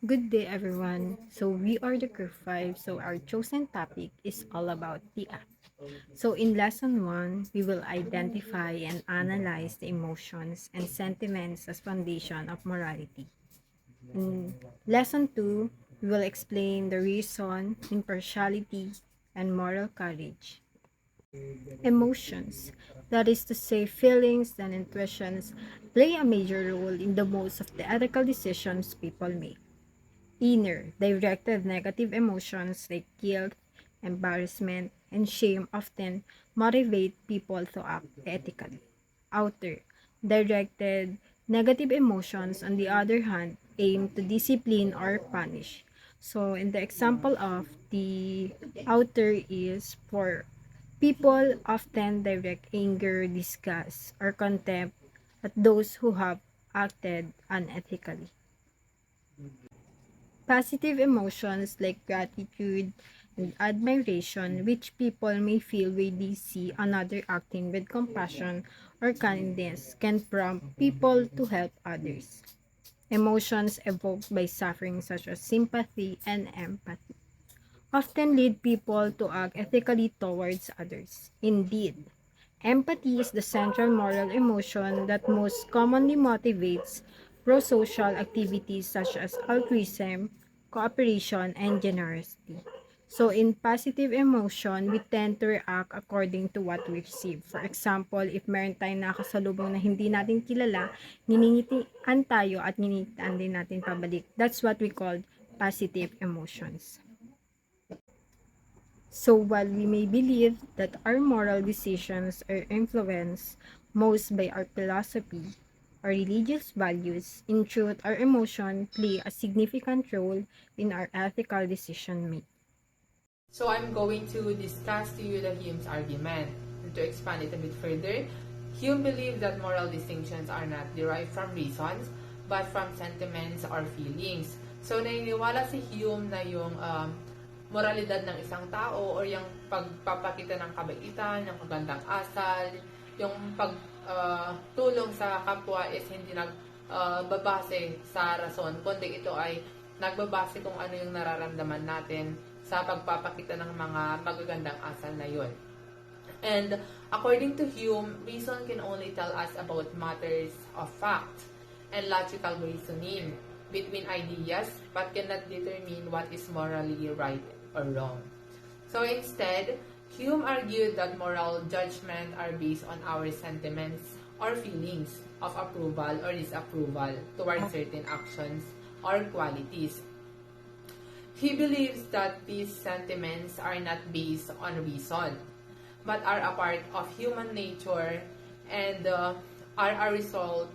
Good day, everyone. So, we are the Curve 5. So, our chosen topic is all about the act. So, in lesson 1, we will identify and analyze the emotions and sentiments as foundation of morality. In lesson 2, we will explain the reason, impartiality, and moral courage. Emotions, that is to say, feelings and intuitions, play a major role in the most of the ethical decisions people make. Inner, directed negative emotions like guilt, embarrassment, and shame often motivate people to act ethically. Outer, directed negative emotions, on the other hand, aim to discipline or punish. So, in the example of the outer is for people often direct anger, disgust, or contempt at those who have acted unethically. Positive emotions like gratitude and admiration, which people may feel when they see another acting with compassion or kindness, can prompt people to help others. Emotions evoked by suffering, such as sympathy and empathy, often lead people to act ethically towards others. Indeed, empathy is the central moral emotion that most commonly motivates pro-social activities such as altruism, cooperation, and generosity. So, in positive emotion, we tend to react according to what we receive. For example, if meron tayong nakasalubong na hindi natin kilala, niningitian tayo at niningitian din natin pabalik. That's what we call positive emotions. So while we may believe that our moral decisions are influenced most by our philosophy or religious values, in truth, our emotions play a significant role in our ethical decision making. So I'm going to discuss to you the Hume's argument. And to expand it a bit further, Hume believed that moral distinctions are not derived from reasons, but from sentiments or feelings. So naniniwala si Hume na yung moralidad ng isang tao or yung pagpapakita ng kabaitan, yung kagandang asal, yung pagtulong sa kapwa is hindi nagbabase sa rason, kundi ito ay nagbabase kung ano yung nararamdaman natin sa pagpapakita ng mga magagandang asal na yun. And according to Hume, reason can only tell us about matters of fact and logical reasoning between ideas, but cannot determine what is morally right or wrong. So instead, Hume argued that moral judgment are based on our sentiments or feelings of approval or disapproval towards certain actions or qualities. He believes that these sentiments are not based on reason, but are a part of human nature and are a result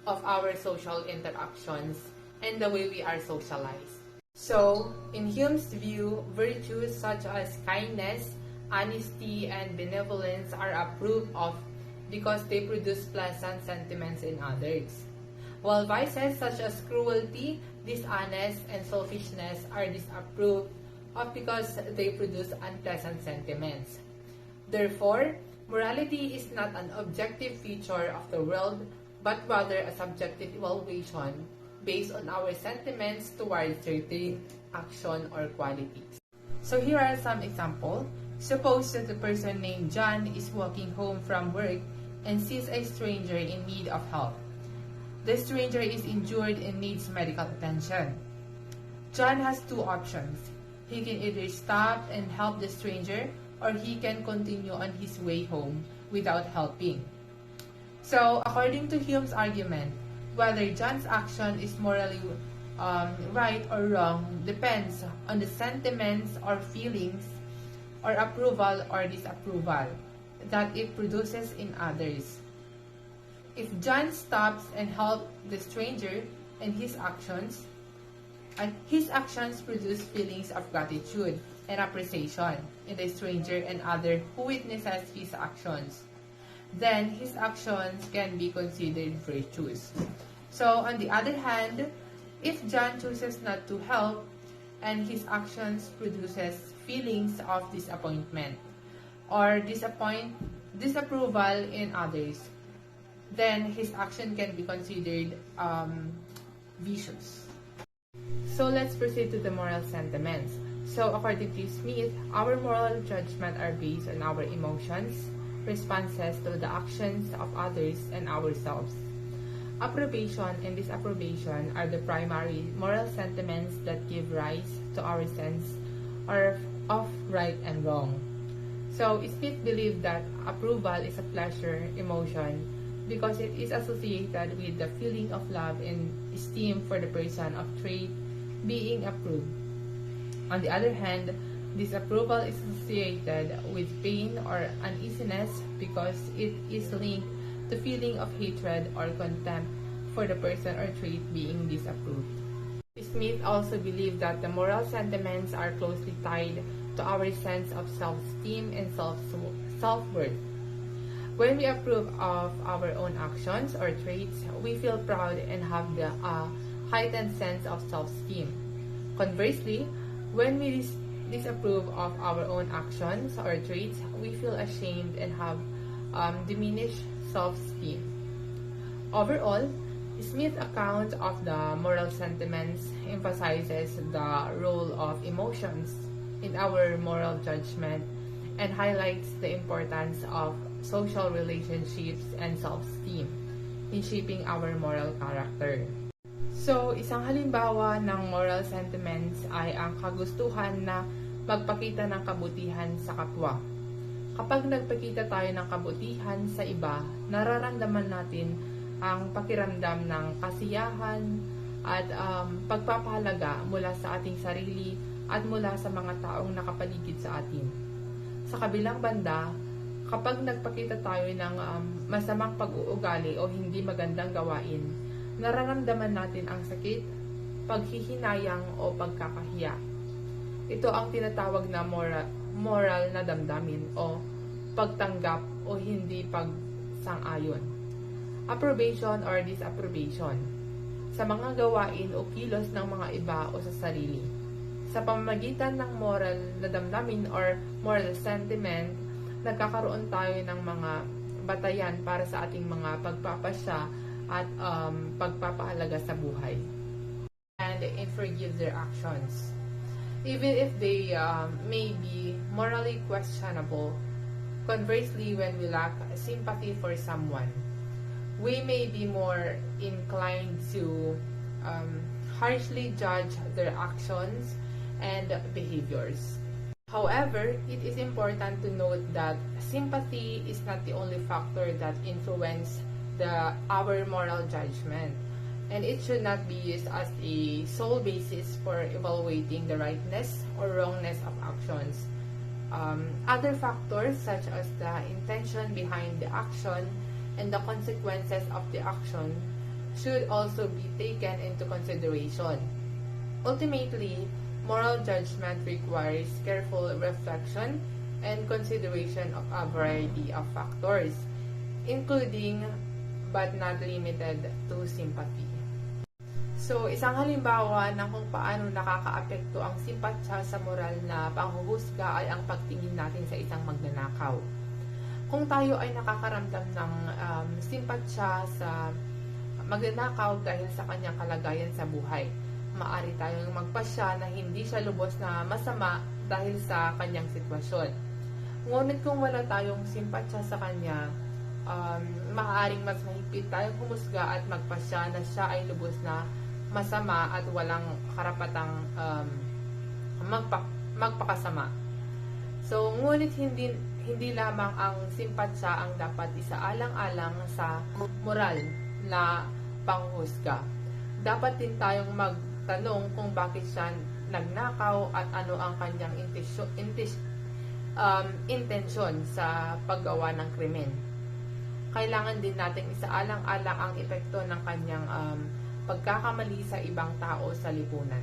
of our social interactions and the way we are socialized. So, in Hume's view, virtues such as kindness, honesty, and benevolence are approved of because they produce pleasant sentiments in others, while vices such as cruelty, dishonest, and selfishness are disapproved of because they produce unpleasant sentiments. Therefore, morality is not an objective feature of the world, but rather a subjective evaluation based on our sentiments towards certain action or qualities. So here are some examples. Suppose that a person named John is walking home from work and sees a stranger in need of help. The stranger is injured and needs medical attention. John has two options. He can either stop and help the stranger, or he can continue on his way home without helping. So, according to Hume's argument, whether John's action is morally right or wrong depends on the sentiments or feelings or approval or disapproval that it produces in others. If John stops and helps the stranger and his actions produce feelings of gratitude and appreciation in the stranger and other who witnesses his actions, then his actions can be considered virtuous. So, on the other hand, if John chooses not to help and his actions produces feelings of disappointment or disapproval in others, then his action can be considered vicious. So let's proceed to the moral sentiments. So according to Smith, our moral judgment are based on our emotions, responses to the actions of others and ourselves. Approbation and disapprobation are the primary moral sentiments that give rise to our sense of right and wrong. So Smith believed that approval is a pleasure emotion because it is associated with the feeling of love and esteem for the person of trait being approved. On the other hand, disapproval is associated with pain or uneasiness because it is linked to feeling of hatred or contempt for the person or trait being disapproved. Smith also believed that the moral sentiments are closely tied to our sense of self-esteem and self-worth. When we approve of our own actions or traits, we feel proud and have the heightened sense of self-esteem. Conversely, when we disapprove of our own actions or traits, we feel ashamed and have diminished self-esteem. Overall, Smith's account of the moral sentiments emphasizes the role of emotions in our moral judgment and highlights the importance of social relationships and self-esteem in shaping our moral character. So, isang halimbawa ng moral sentiments ay ang kagustuhan na magpakita ng kabutihan sa kapwa. Kapag nagpakita tayo ng kabutihan sa iba, nararamdaman natin ang pakiramdam ng kasiyahan at pagpapahalaga mula sa ating sarili at mula sa mga taong nakapaligid sa atin. Sa kabilang banda, kapag nagpakita tayo ng masamang pag-uugali o hindi magandang gawain, nararamdaman natin ang sakit, paghihinayang o pagkakahiya. Ito ang tinatawag na moral na damdamin o pagtanggap o hindi pagsang-ayon. Approbation or disapprobation sa mga gawain o kilos ng mga iba o sa sarili. Sa pamamagitan ng moral na damdamin or moral sentiment, nagkakaroon tayo ng mga batayan para sa ating mga pagpapasya at pagpapahalaga sa buhay. And forgive their actions. Even if they may be morally questionable, conversely, when we lack sympathy for someone, we may be more inclined to harshly judge their actions and behaviors. However, it is important to note that sympathy is not the only factor that influences our moral judgment, and it should not be used as a sole basis for evaluating the rightness or wrongness of actions. Other factors such as the intention behind the action and the consequences of the action should also be taken into consideration. Ultimately, moral judgment requires careful reflection and consideration of a variety of factors, including but not limited to sympathy. So, isang halimbawa ng kung paano nakakaapekto ang simpatsya sa moral na panghuhusga ay ang pagtingin natin sa isang magnanakaw. Kung tayo ay nakakaramdam ng simpatsya sa magnanakaw dahil sa kanyang kalagayan sa buhay, maaari tayong magpasya na hindi siya lubos na masama dahil sa kanyang sitwasyon. Ngunit kung wala tayong simpatsya sa kanya, maaaring mas mahigpit tayong humusga at magpasya na siya ay lubos na masama at walang karapatang magpakasama. So, ngunit hindi lamang ang simpatsya ang dapat isaalang-alang sa moral na panghusga. Dapat din tayong magtanong kung bakit siya nagnakaw at ano ang kanyang intensyon sa paggawa ng krimen. Kailangan din nating isaalang-alang ang epekto ng kanyang pagkakamali sa ibang tao sa lipunan.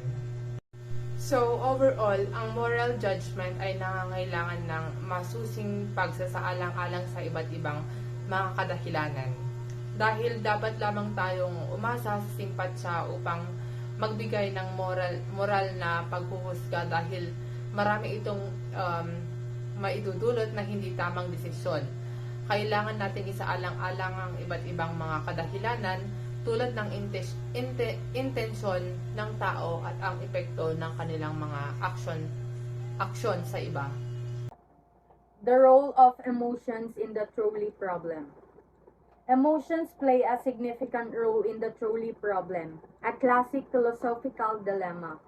So, overall, ang moral judgment ay nangangailangan ng masusing pagsasaalang-alang sa iba't ibang mga kadahilanan. Dahil dapat lamang tayong umasa sa simpatsya upang magbigay ng moral na paghuhusga dahil marami itong maidudulot na hindi tamang desisyon. Kailangan natin isaalang-alang ang iba't ibang mga kadahilanan tulad ng intensyon ng tao at ang epekto ng kanilang mga aksyon sa iba. The role of emotions in the trolley problem. Emotions play a significant role in the trolley problem, a classic philosophical dilemma.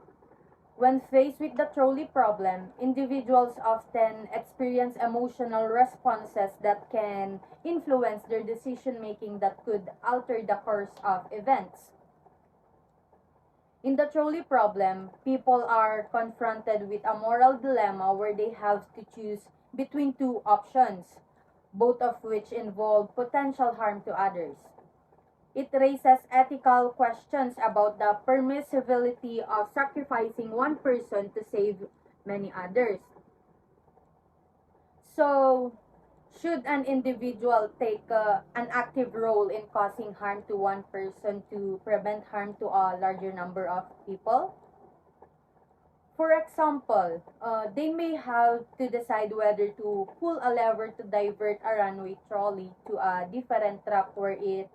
When faced with the trolley problem, individuals often experience emotional responses that can influence their decision making that could alter the course of events. In the trolley problem, people are confronted with a moral dilemma where they have to choose between two options, both of which involve potential harm to others. It raises ethical questions about the permissibility of sacrificing one person to save many others. So, should an individual take an active role in causing harm to one person to prevent harm to a larger number of people? For example, they may have to decide whether to pull a lever to divert a runway trolley to a different track where it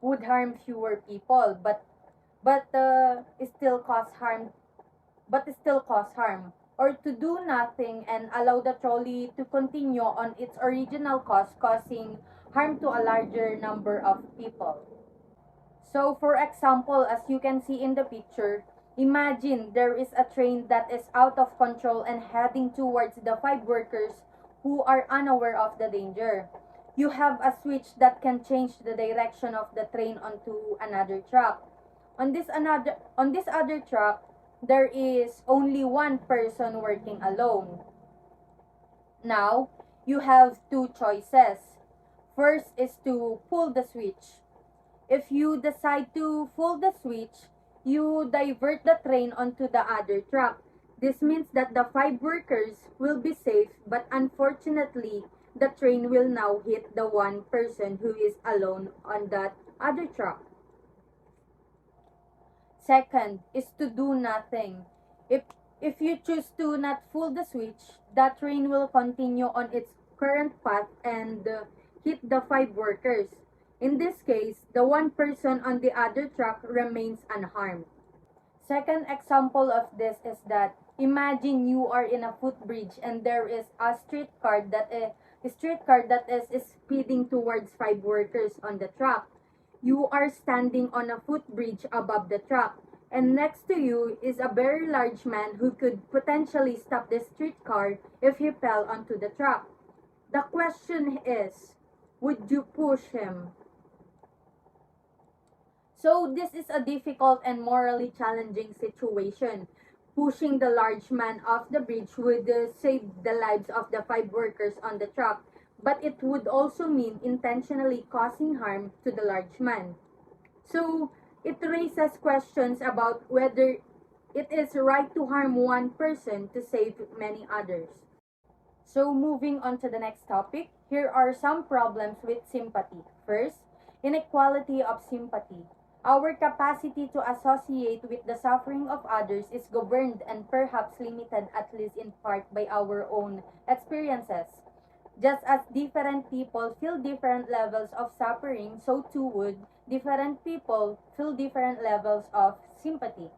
would harm fewer people, but still cause harm, or to do nothing and allow the trolley to continue on its original course, causing harm to a larger number of people. So, for example, as you can see in the picture, imagine there is a train that is out of control and heading towards the five workers who are unaware of the danger. You have a switch that can change the direction of the train onto another track. On this other track, there is only one person working alone. Now, you have two choices. First is to pull the switch. If you decide to pull the switch, you divert the train onto the other track. This means that the five workers will be safe, but unfortunately, the train will now hit the one person who is alone on that other track. Second is to do nothing. If you choose to not pull the switch, the train will continue on its current path and hit the five workers. In this case, the one person on the other track remains unharmed. Second example of this is that imagine you are in a footbridge and there is a streetcar that is speeding towards five workers on the track. You are standing on a footbridge above the track, and next to you is a very large man who could potentially stop the streetcar if he fell onto the track. The question is, would you push him? So this is a difficult and morally challenging situation. Pushing the large man off the bridge would save the lives of the five workers on the track, but it would also mean intentionally causing harm to the large man. So it raises questions about whether it is right to harm one person to save many others. So moving on to the next topic, here are some problems with sympathy. First, inequality of sympathy. Our capacity to associate with the suffering of others is governed and perhaps limited, at least in part, by our own experiences. Just as different people feel different levels of suffering, so too would different people feel different levels of sympathy.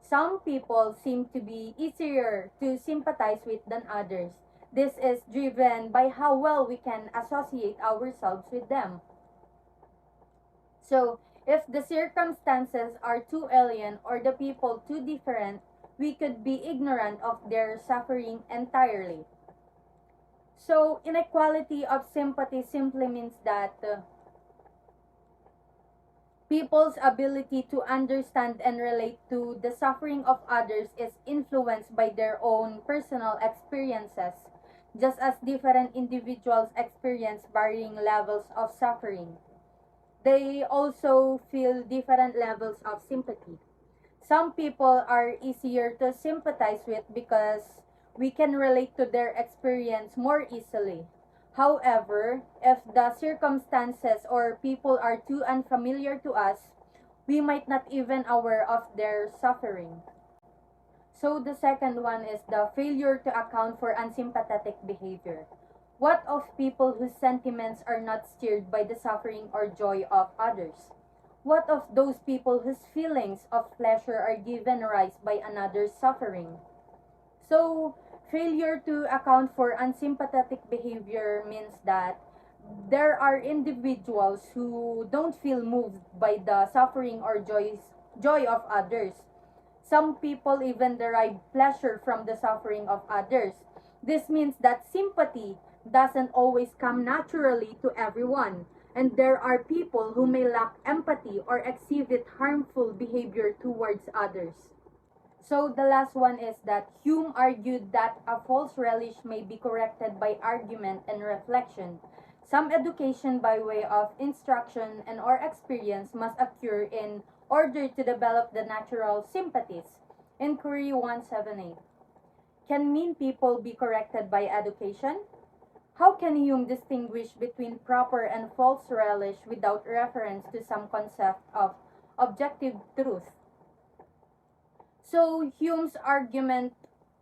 Some people seem to be easier to sympathize with than others. This is driven by how well we can associate ourselves with them. So, if the circumstances are too alien or the people too different, we could be ignorant of their suffering entirely. So, inequality of sympathy simply means that people's ability to understand and relate to the suffering of others is influenced by their own personal experiences, just as different individuals experience varying levels of suffering. They also feel different levels of sympathy. Some people are easier to sympathize with because we can relate to their experience more easily. However, if the circumstances or people are too unfamiliar to us, we might not even aware of their suffering. So the second one is the failure to account for unsympathetic behavior. What of people whose sentiments are not stirred by the suffering or joy of others? What of those people whose feelings of pleasure are given rise by another's suffering? So, failure to account for unsympathetic behavior means that there are individuals who don't feel moved by the suffering or joy of others. Some people even derive pleasure from the suffering of others. This means that sympathy doesn't always come naturally to everyone, and there are people who may lack empathy or exhibit harmful behavior towards others. So the last one is that Hume argued that a false relish may be corrected by argument and reflection. Some education by way of instruction and or experience must occur in order to develop the natural sympathies. Inquiry 178. Can mean people be corrected by education? How can Hume distinguish between proper and false relish without reference to some concept of objective truth? So Hume's argument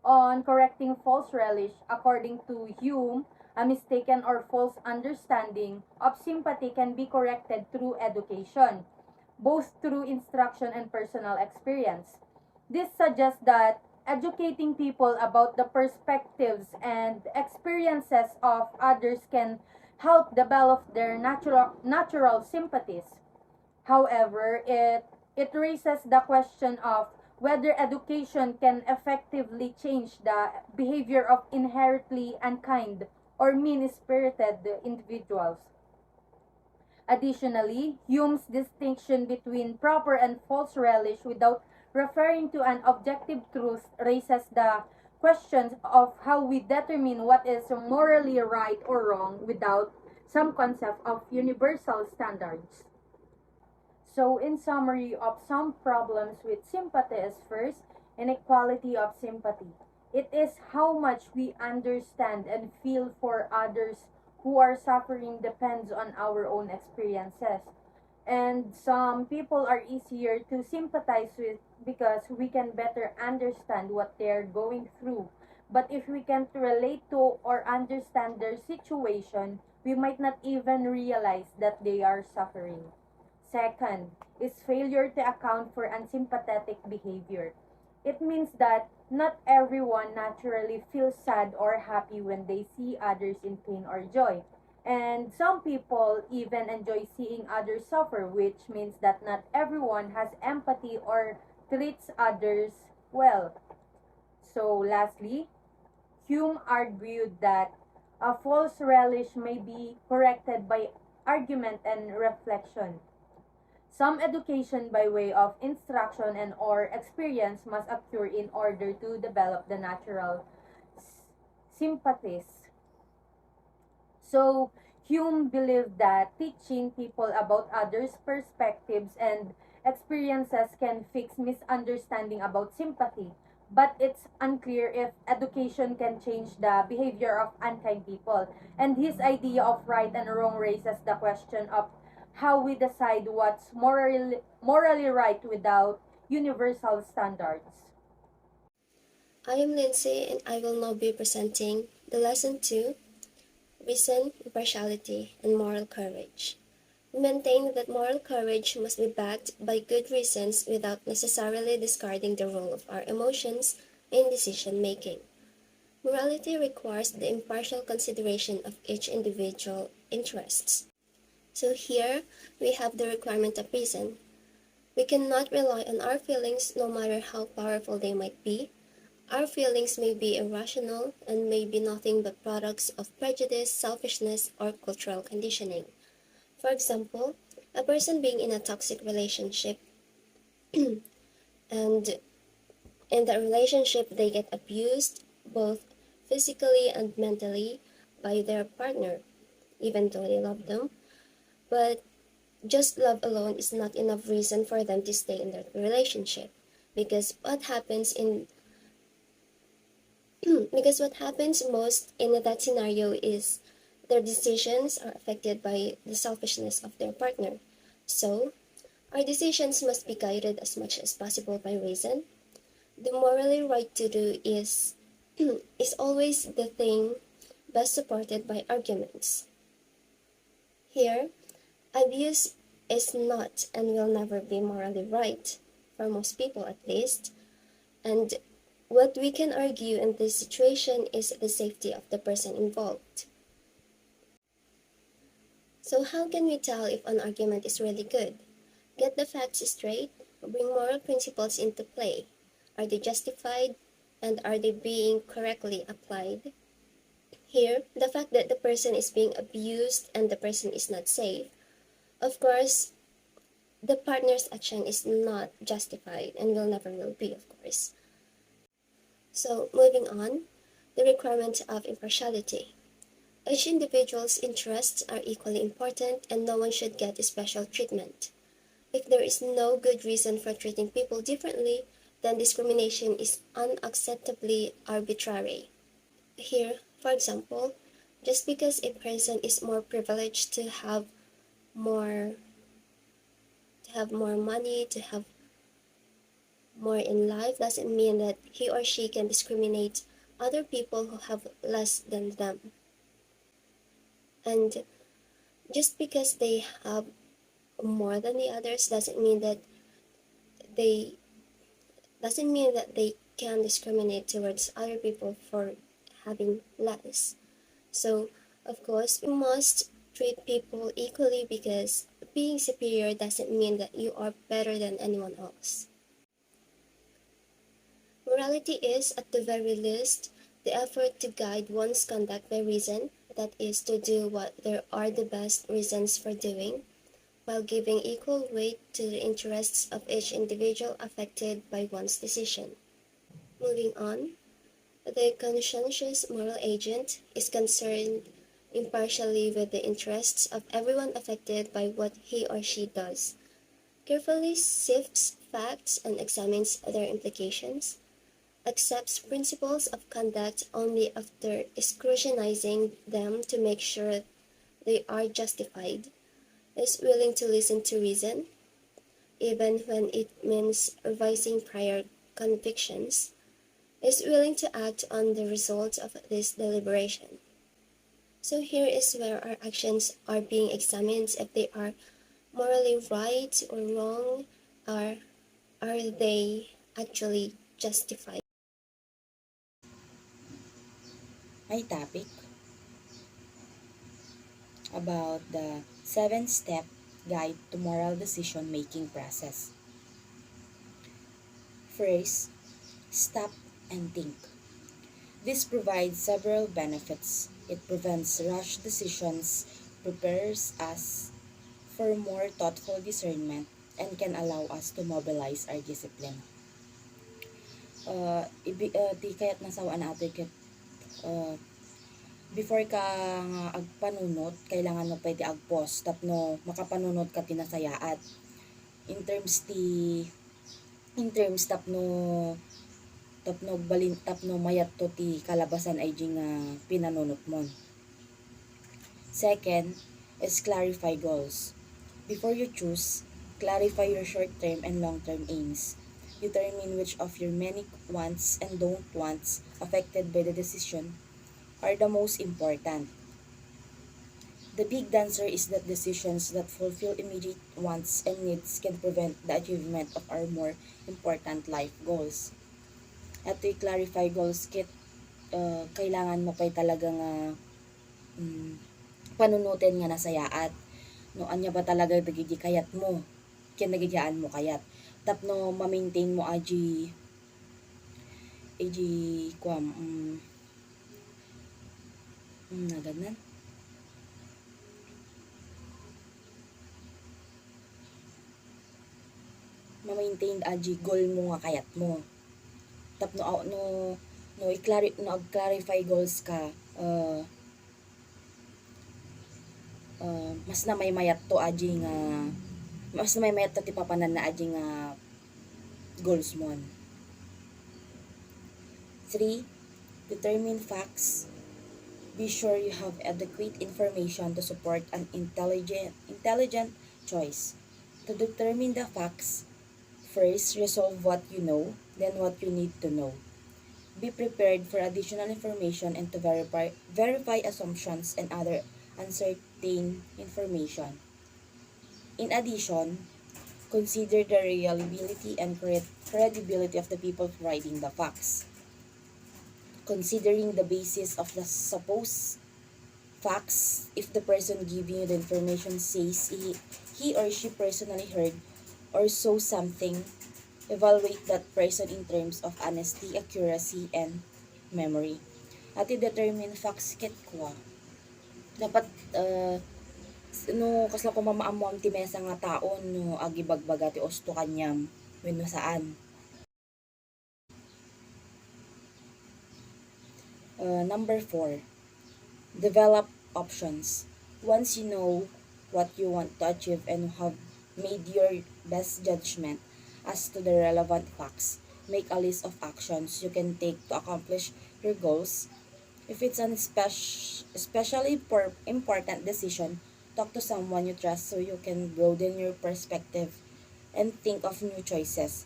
on correcting false relish, according to Hume, a mistaken or false understanding of sympathy can be corrected through education, both through instruction and personal experience. This suggests that educating people about the perspectives and experiences of others can help develop their natural sympathies. However, it raises the question of whether education can effectively change the behavior of inherently unkind or mean-spirited individuals. Additionally, Hume's distinction between proper and false relish without referring to an objective truth raises the questions of how we determine what is morally right or wrong without some concept of universal standards. So, in summary of some problems with sympathy is first, inequality of sympathy. It is how much we understand and feel for others who are suffering depends on our own experiences. And some people are easier to sympathize with because we can better understand what they're going through. But if we can't relate to or understand their situation, we might not even realize that they are suffering. Second is failure to account for unsympathetic behavior. It means that not everyone naturally feels sad or happy when they see others in pain or joy. And some people even enjoy seeing others suffer, which means that not everyone has empathy or treats others well. So, lastly, Hume argued that a false relish may be corrected by argument and reflection. Some education by way of instruction and or experience must occur in order to develop the natural sympathies. So, Hume believed that teaching people about others' perspectives and experiences can fix misunderstanding about sympathy, but it's unclear if education can change the behavior of unkind people. And his idea of right and wrong raises the question of how we decide what's morally right without universal standards. I am Lindsay and I will now be presenting the lesson 2, Reason, Impartiality, and Moral Courage. We maintain that moral courage must be backed by good reasons without necessarily discarding the role of our emotions in decision making. Morality requires the impartial consideration of each individual interests. So here we have the requirement of reason. We cannot rely on our feelings no matter how powerful they might be. Our feelings may be irrational and may be nothing but products of prejudice, selfishness, or cultural conditioning. For example, a person being in a toxic relationship and in that relationship they get abused both physically and mentally by their partner, even though they love them. But just love alone is not enough reason for them to stay in that relationship because what happens most in that scenario is their decisions are affected by the selfishness of their partner. So, our decisions must be guided as much as possible by reason. The morally right to do is is always the thing best supported by arguments. Here, I've used is not and will never be morally right, for most people at least. And what we can argue in this situation is the safety of the person involved. So, how can we tell if an argument is really good? Get the facts straight, bring moral principles into play. Are they justified? And are they being correctly applied? Here, the fact that the person is being abused and the person is not safe, of course, the partner's action is not justified and will never will be, of course. So, moving on, the requirement of impartiality. Each individual's interests are equally important and no one should get special treatment. If there is no good reason for treating people differently, then discrimination is unacceptably arbitrary. Here, for example, just because a person is more privileged more to have more money, to have more in life doesn't mean that he or she can discriminate other people who have less than them. And just because they have more than the others they doesn't mean that they can discriminate towards other people for having less. So, of course, we must treat people equally because being superior doesn't mean that you are better than anyone else. Morality is, at the very least, the effort to guide one's conduct by reason, that is, to do what there are the best reasons for doing, while giving equal weight to the interests of each individual affected by one's decision. Moving on, the conscientious moral agent is concerned impartially with the interests of everyone affected by what he or she does, carefully sifts facts and examines their implications, accepts principles of conduct only after scrutinizing them to make sure they are justified, is willing to listen to reason, even when it means revising prior convictions, is willing to act on the results of this deliberation. So here is where our actions are being examined if they are morally right or wrong, or are they actually justified. My topic about the 7-step guide to moral decision making process. First, stop and think. This provides several benefits. It prevents rash decisions, prepares us for more thoughtful discernment, and can allow us to mobilize our discipline. Di kaya't nasawaan natin ket before ka nga agpanunot, kailangan mo pwede agpos tapno makapanunot ka tinasayaat. In terms tapno balin tapno mayat to ti kalabasan ay di nga pinanunot mo. Second is clarify goals. Before you choose, clarify your short-term and long-term aims. Determine which of your many wants and don't wants affected by the decision are the most important. The big answer is that decisions that fulfill immediate wants and needs can prevent the achievement of our more important life goals. At to clarify goals kailangan mo pa'y talagang panunutin nga nasayaat. No, anya ba talaga dagiti kayat mo? Kinagidiyaan mo kayat. Tapno ma-maintain mo aji naganan. Ma-maintain aji goal mo nga kayat mo. Tapno ag-clarify goals ka, mas na may mayat to aji nga mas na may mayat to ti papanan na aji nga goals mo. 3. Determine facts. Be sure you have adequate information to support an intelligent choice. To determine the facts, first resolve what you know, then what you need to know. Be prepared for additional information and to verify assumptions and other uncertain information. In addition, consider the reliability and credibility of the people providing the facts. Considering the basis of the supposed facts, if the person giving you the information says he or she personally heard or saw something, evaluate that person in terms of honesty, accuracy, and memory. At i-determine facts ket kwa. Dapat, no, kasla ko mamaamuam ti mesa nga taon, no, agibagbaga ti osto kanyam, wenno saan. Number 4, develop options. Once you know what you want to achieve and have made your best judgment as to the relevant facts, make a list of actions you can take to accomplish your goals. If it's an especially important decision, talk to someone you trust so you can broaden your perspective and think of new choices.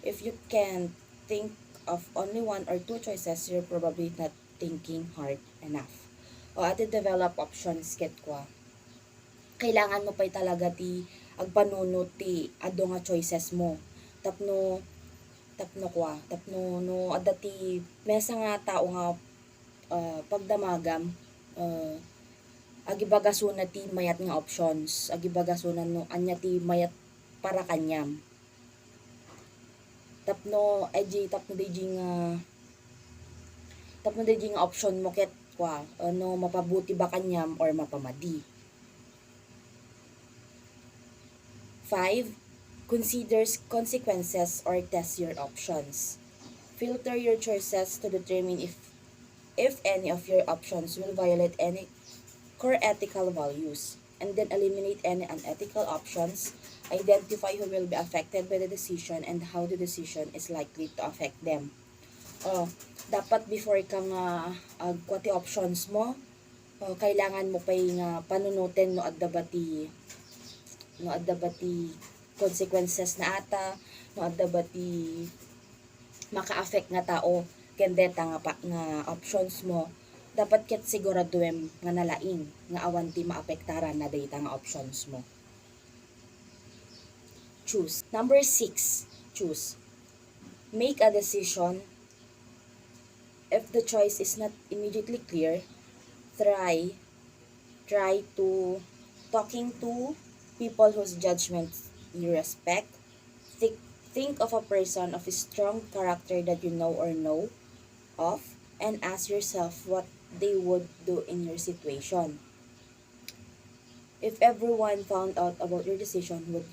If you can think of only one or two choices, you're probably not thinking hard enough. O ati develop options ket kwa. Kailangan mo pa'y talaga ti agpanunot ti ado nga choices mo. Tapno no adda ti mesa nga tao nga pagdamagam agibagasuna ti mayat nga options, agibagasuna no anya ti mayat para kanyam. Tapno deji nga option mo ket kwa no mapabuti ba kanyam or mapamadi. 5. Considers consequences or test your options. Filter your choices to determine if any of your options will violate any core ethical values, and then eliminate any unethical options. Identify who will be affected by the decision and how the decision is likely to affect them. Dapat before ka nga agkwati options mo, kailangan mo pa'y nga panunutin no adda ba ti consequences na ata, no adda ba ti maka-affect nga tao ken deta nga options mo. Dapat ket siguraduem nga nalaing nga awan ti maapektaran na data nga options mo. Choose. Number 6, choose. Make a decision. If the choice is not immediately clear, try to talking to people whose judgments you respect. Think of a person of a strong character that you know of, and ask yourself what they would do in your situation. If everyone found out about your decision, would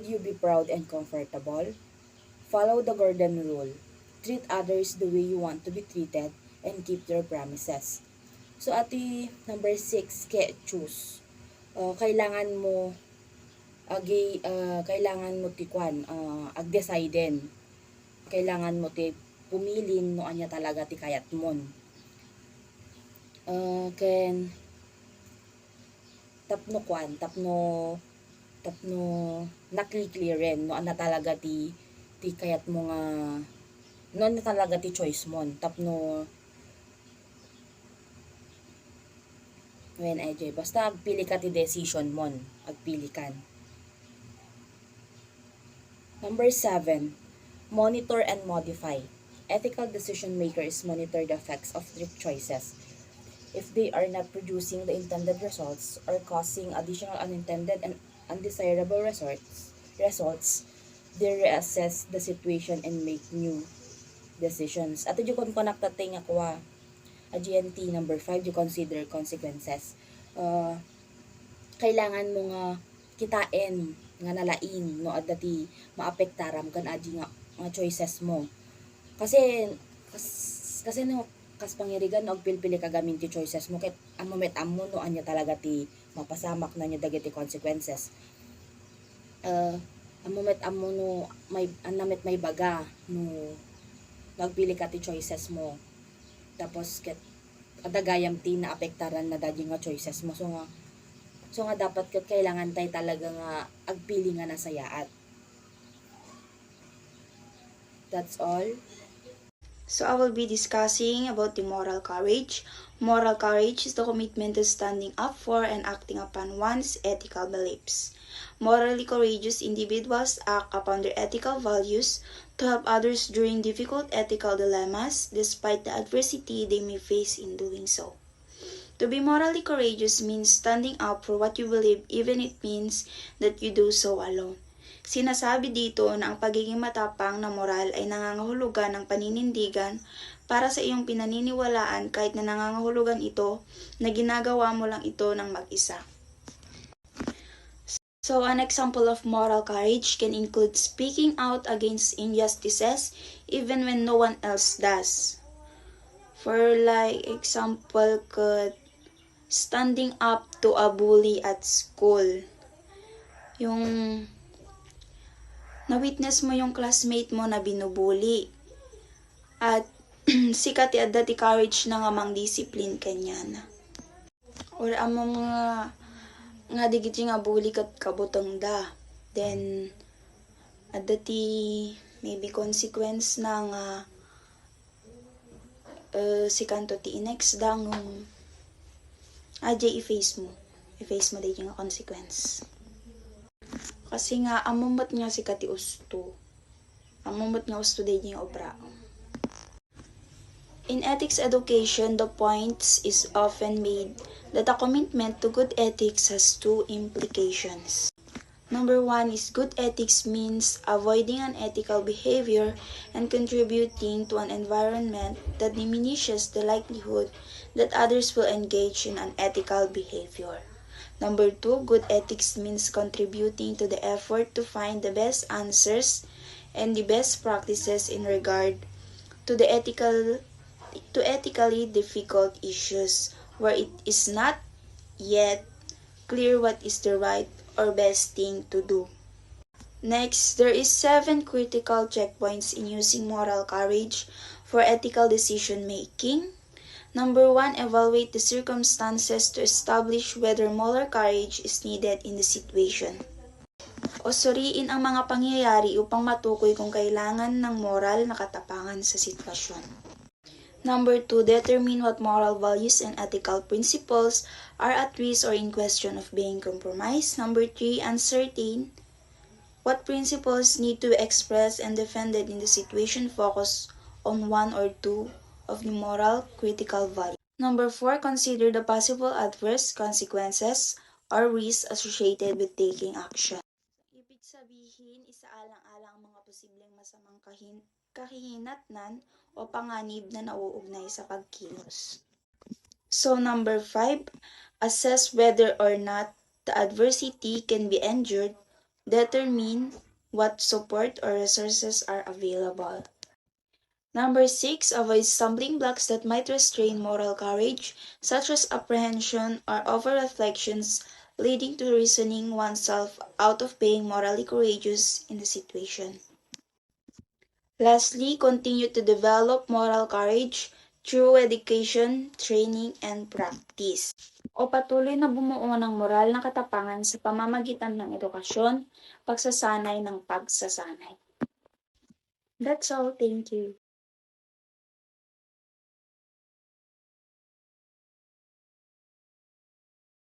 you be proud and comfortable? Follow the Gordon rule. Treat others the way you want to be treated and keep your promises. So ati number 6, choose. Kailangan mo tikwan agdeciden. Kailangan mo ti pumilin no anya talaga ti kayat mon. Ken tapno nakli-clearen no ana talaga ti kayat mo nga no ana talaga ti choice mon. Tapno basta agpili ka ti decision mon, agpili kan. Number 7, monitor and modify. Ethical decision makers monitor the effects of their choices. If they are not producing the intended results or causing additional unintended and undesirable results, they reassess the situation and make new decisions. At yung konakta ting akwa, GNT number 5, you consider consequences. Kailangan mo nga kitain nga nalaing no adda ti maapektaram kan aji nga choices mo. Kasi no kas pangirigan og pilpili ka gamin ti choices mo ket amo no anya talaga ti mapasamak na nya dagiti consequences. Amo no may baga no nagpili ka ti choices mo. Tapos ket adagayam ti naapektaran na dagi nga choices mo. So nga dapat ket kailangan tay talaga nga agpili nga nasayaat. That's all. So I will be discussing about the moral courage. Moral courage is the commitment to standing up for and acting upon one's ethical beliefs. Morally courageous individuals act upon their ethical values to help others during difficult ethical dilemmas, despite the adversity they may face in doing so. To be morally courageous means standing up for what you believe even it means that you do so alone. Sinasabi dito na ang pagiging matapang na moral ay nangangahulugan ng paninindigan para sa iyong pinaniniwalaan kahit na nangangahulugan ito na ginagawa mo lang ito ng mag-isa. So, an example of moral courage can include speaking out against injustices even when no one else does. For like example could standing up to a bully at school. Yung na-witness mo yung classmate mo na binubuli. At sikat ti courage na nga mang discipline kanya. Or among nga digit nga bully kat kabutong da. Then maybe consequence na nga si kanto ti next dang i-face mo di nga consequence. Kasi nga amumot nga si kati usto. Amumot nga usto di nga obra. In ethics education, the point is often made that a commitment to good ethics has two implications. Number one is good ethics means avoiding unethical behavior and contributing to an environment that diminishes the likelihood that others will engage in unethical behavior. Number two, good ethics means contributing to the effort to find the best answers and the best practices in regard to ethically difficult issues where it is not yet clear what is the right or best thing to do. Next, there is 7 critical checkpoints in using moral courage for ethical decision making. Number 1, evaluate the circumstances to establish whether moral courage is needed in the situation. O suriin ang mga pangyayari upang matukoy kung kailangan ng moral na katapangan sa sitwasyon. Number 2, determine what moral values and ethical principles are at risk or in question of being compromised. Number 3, ascertain what principles need to be expressed and defended in the situation. Focus on one or two of the moral critical values. Number 4, consider the possible adverse consequences or risks associated with taking action. Ibig sabihin, isaalang-alang ang mga posibleng masamang kahihinatnan o panganib na nauugnay sa pagkilos. So, number 5, assess whether or not the adversity can be endured. Determine what support or resources are available. Number 6, avoid stumbling blocks that might restrain moral courage, such as apprehension or over-reflections, leading to reasoning oneself out of being morally courageous in the situation. Lastly, continue to develop moral courage through education, training, and practice. O patuloy na bumuo ng moral na katapangan sa pamamagitan ng edukasyon, pagsasanay ng pagsasanay. That's all. Thank you.